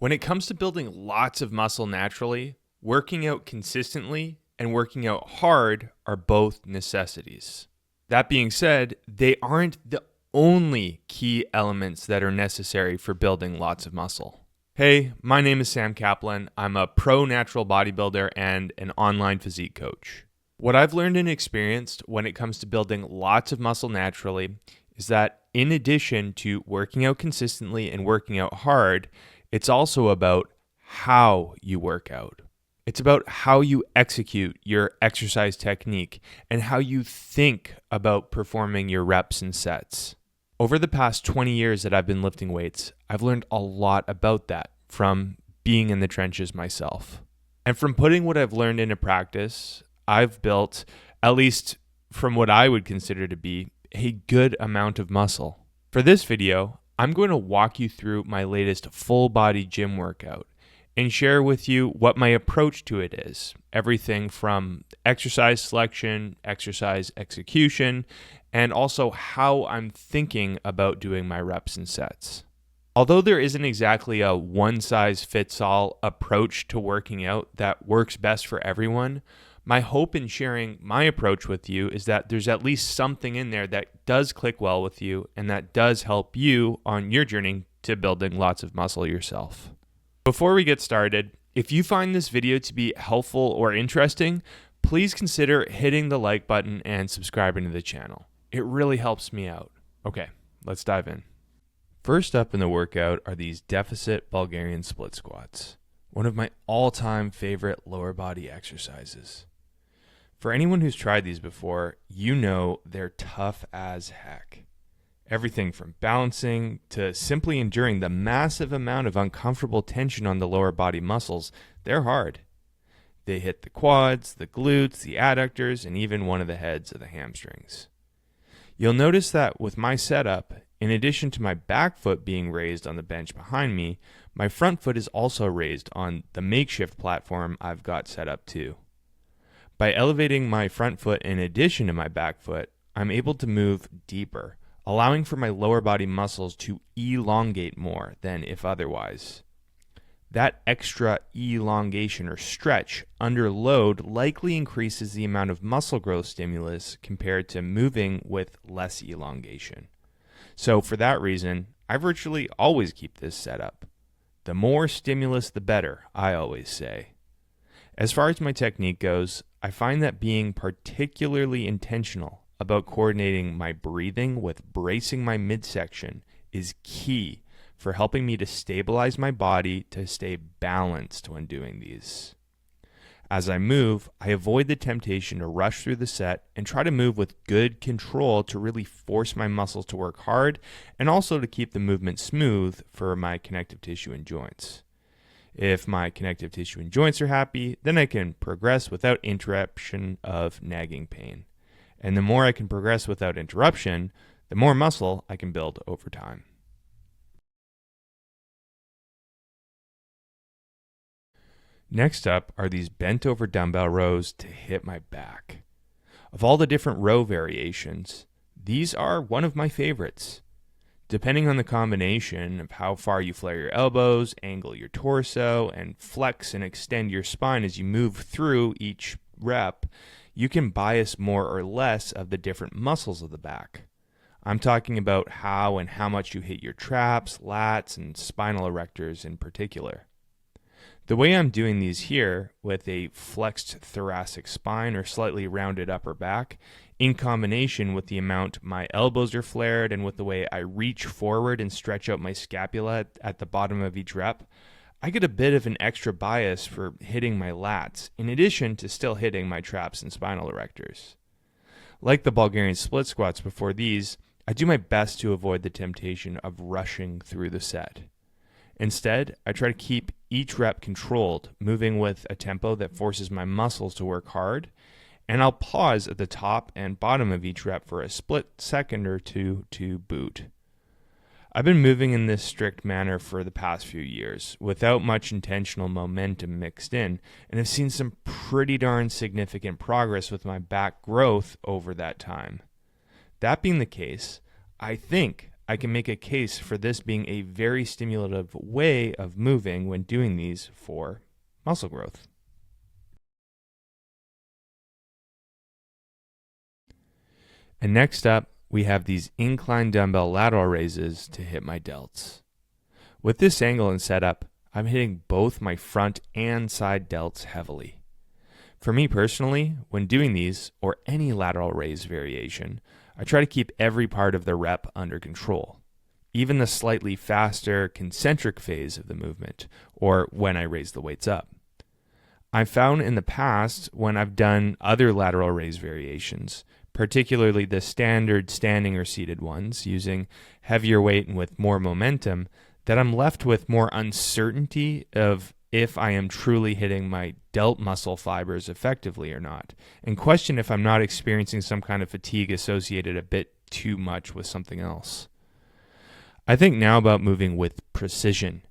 When it comes to building lots of muscle naturally, working out consistently and working out hard are both necessities. That being said, they aren't the only key elements that are necessary for building lots of muscle. Hey, my name is Sam Kaplan. I'm a pro natural bodybuilder and an online physique coach. What I've learned and experienced when it comes to building lots of muscle naturally is that in addition to working out consistently and working out hard, it's also about how you work out. It's about how you execute your exercise technique and how you think about performing your reps and sets. Over the past 20 years that I've been lifting weights, I've learned a lot about that from being in the trenches myself. And from putting what I've learned into practice, I've built, at least from what I would consider to be, a good amount of muscle. For this video, I'm going to walk you through my latest full body gym workout and share with you what my approach to it is. Everything from exercise selection, exercise execution, and also how I'm thinking about doing my reps and sets. Although there isn't exactly a one-size-fits-all approach to working out that works best for everyone, my hope in sharing my approach with you is that there's at least something in there that does click well with you and that does help you on your journey to building lots of muscle yourself. Before we get started, if you find this video to be helpful or interesting, please consider hitting the like button and subscribing to the channel. It really helps me out. Okay, let's dive in. First up in the workout are these deficit Bulgarian split squats, one of my all-time favorite lower body exercises. For anyone who's tried these before, you know they're tough as heck. Everything from balancing to simply enduring the massive amount of uncomfortable tension on the lower body muscles, they're hard. They hit the quads, the glutes, the adductors, and even one of the heads of the hamstrings. You'll notice that with my setup, in addition to my back foot being raised on the bench behind me, my front foot is also raised on the makeshift platform I've got set up too. By elevating my front foot in addition to my back foot, I'm able to move deeper, allowing for my lower body muscles to elongate more than if otherwise. That extra elongation or stretch under load likely increases the amount of muscle growth stimulus compared to moving with less elongation. So for that reason, I virtually always keep this set up. The more stimulus, the better, I always say. As far as my technique goes, I find that being particularly intentional about coordinating my breathing with bracing my midsection is key for helping me to stabilize my body to stay balanced when doing these. As I move, I avoid the temptation to rush through the set and try to move with good control to really force my muscles to work hard and also to keep the movement smooth for my connective tissue and joints. If my connective tissue and joints are happy, then I can progress without interruption of nagging pain. And the more I can progress without interruption, the more muscle I can build over time. Next up are these bent over dumbbell rows to hit my back. Of all the different row variations, these are one of my favorites. Depending on the combination of how far you flare your elbows, angle your torso, and flex and extend your spine as you move through each rep, you can bias more or less of the different muscles of the back. I'm talking about how and how much you hit your traps, lats, and spinal erectors in particular. The way I'm doing these here, with a flexed thoracic spine or slightly rounded upper back, in combination with the amount my elbows are flared and with the way I reach forward and stretch out my scapula at the bottom of each rep, I get a bit of an extra bias for hitting my lats, in addition to still hitting my traps and spinal erectors. Like the Bulgarian split squats before these, I do my best to avoid the temptation of rushing through the set. Instead, I try to keep each rep controlled, moving with a tempo that forces my muscles to work hard, and I'll pause at the top and bottom of each rep for a split second or two to boot. I've been moving in this strict manner for the past few years, without much intentional momentum mixed in, and have seen some pretty darn significant progress with my back growth over that time. That being the case, I think I can make a case for this being a very stimulative way of moving when doing these for muscle growth. And next up, we have these incline dumbbell lateral raises to hit my delts. With this angle and setup, I'm hitting both my front and side delts heavily. For me personally, when doing these, or any lateral raise variation, I try to keep every part of the rep under control, even the slightly faster concentric phase of the movement, or when I raise the weights up. I've found in the past, when I've done other lateral raise variations, particularly the standard standing or seated ones, using heavier weight and with more momentum, that I'm left with more uncertainty of if I am truly hitting my delt muscle fibers effectively or not, and question if I'm not experiencing some kind of fatigue associated a bit too much with something else. I think now about moving with precision,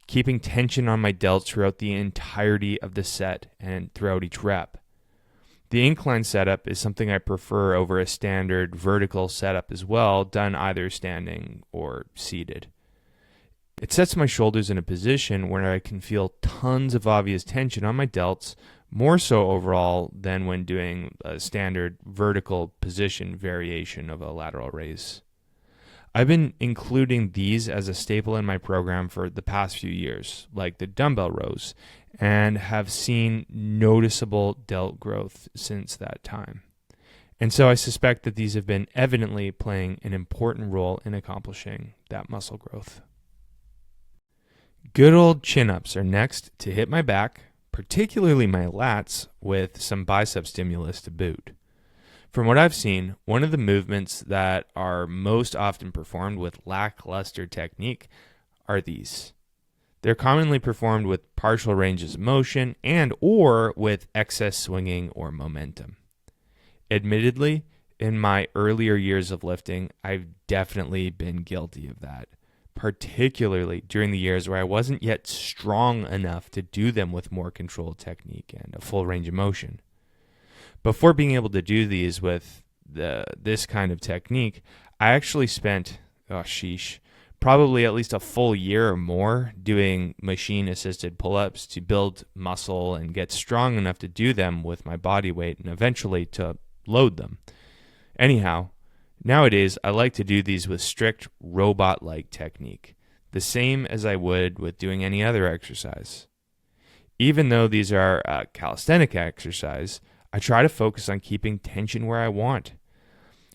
keeping tension on my delts throughout the entirety of the set and throughout each rep. The incline setup is something I prefer over a standard vertical setup as well, done either standing or seated. It sets my shoulders in a position where I can feel tons of obvious tension on my delts, more so overall than when doing a standard vertical position variation of a lateral raise. I've been including these as a staple in my program for the past few years, like the dumbbell rows, and have seen noticeable delt growth since that time. And so I suspect that these have been evidently playing an important role in accomplishing that muscle growth. Good old chin-ups are next to hit my back, particularly my lats, with some bicep stimulus to boot. From what I've seen, one of the movements that are most often performed with lackluster technique are these. They're commonly performed with partial ranges of motion and or with excess swinging or momentum. Admittedly, in my earlier years of lifting, I've definitely been guilty of that, particularly during the years where I wasn't yet strong enough to do them with more controlled technique and a full range of motion. Before being able to do these with this kind of technique, I actually spent, probably at least a full year or more doing machine-assisted pull-ups to build muscle and get strong enough to do them with my body weight and eventually to load them. Anyhow, nowadays I like to do these with strict robot-like technique, the same as I would with doing any other exercise. Even though these are a calisthenic exercise, I try to focus on keeping tension where I want,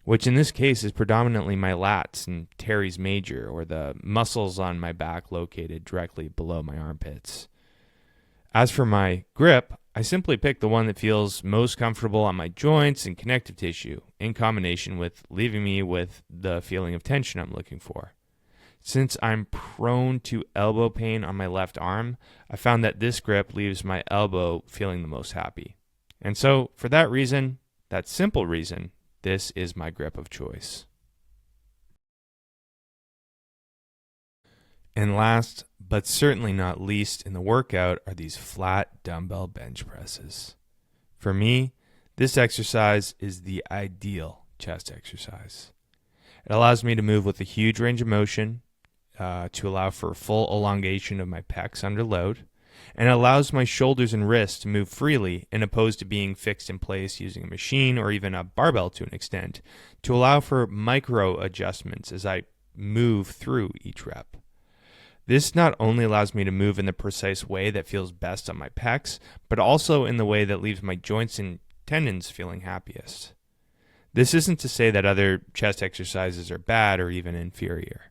which in this case is predominantly my lats and teres major, or the muscles on my back located directly below my armpits. As for my grip, I simply pick the one that feels most comfortable on my joints and connective tissue, in combination with leaving me with the feeling of tension I'm looking for. Since I'm prone to elbow pain on my left arm, I found that this grip leaves my elbow feeling the most happy. And so, for that reason, that simple reason, this is my grip of choice. And last, but certainly not least in the workout, are these flat dumbbell bench presses. For me, this exercise is the ideal chest exercise. It allows me to move with a huge range of motion, to allow for full elongation of my pecs under load, and allows my shoulders and wrists to move freely, in opposed to being fixed in place using a machine or even a barbell to an extent, to allow for micro adjustments as I move through each rep. This not only allows me to move in the precise way that feels best on my pecs, but also in the way that leaves my joints and tendons feeling happiest. This isn't to say that other chest exercises are bad or even inferior.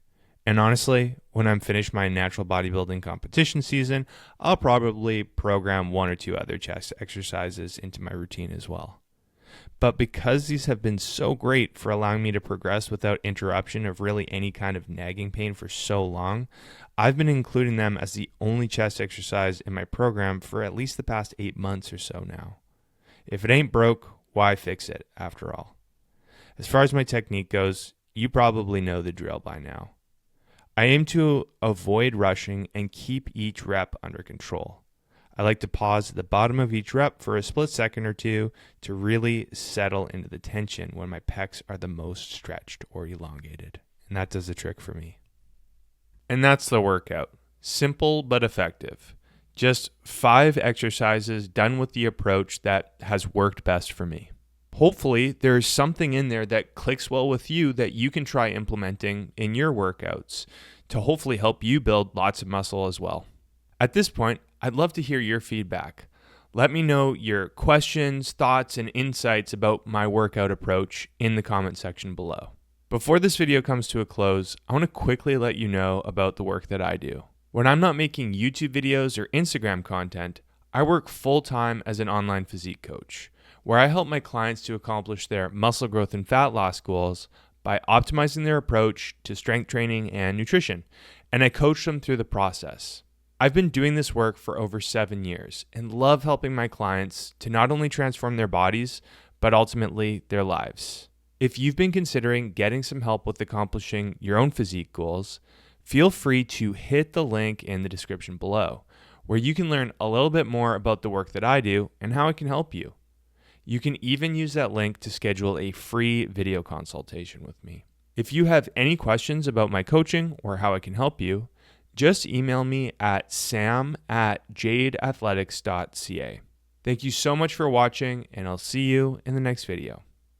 And honestly, when I'm finished my natural bodybuilding competition season, I'll probably program one or two other chest exercises into my routine as well. But because these have been so great for allowing me to progress without interruption of really any kind of nagging pain for so long, I've been including them as the only chest exercise in my program for at least the past 8 months or so now. If it ain't broke, why fix it, after all? As far as my technique goes, you probably know the drill by now. I aim to avoid rushing and keep each rep under control. I like to pause at the bottom of each rep for a split second or two to really settle into the tension when my pecs are the most stretched or elongated. and that does the trick for me. And that's the workout. Simple but effective. Just 5 exercises done with the approach that has worked best for me. Hopefully, there's something in there that clicks well with you that you can try implementing in your workouts to hopefully help you build lots of muscle as well. At this point, I'd love to hear your feedback. Let me know your questions, thoughts, and insights about my workout approach in the comment section below. Before this video comes to a close, I want to quickly let you know about the work that I do. When I'm not making YouTube videos or Instagram content, I work full-time as an online physique coach, where I help my clients to accomplish their muscle growth and fat loss goals by optimizing their approach to strength training and nutrition, and I coach them through the process. I've been doing this work for over 7 years and love helping my clients to not only transform their bodies, but ultimately their lives. If you've been considering getting some help with accomplishing your own physique goals, feel free to hit the link in the description below, where you can learn a little bit more about the work that I do and how I can help you. You can even use that link to schedule a free video consultation with me. If you have any questions about my coaching or how I can help you, just email me at sam@jadeathletics.ca. Thank you so much for watching, and I'll see you in the next video.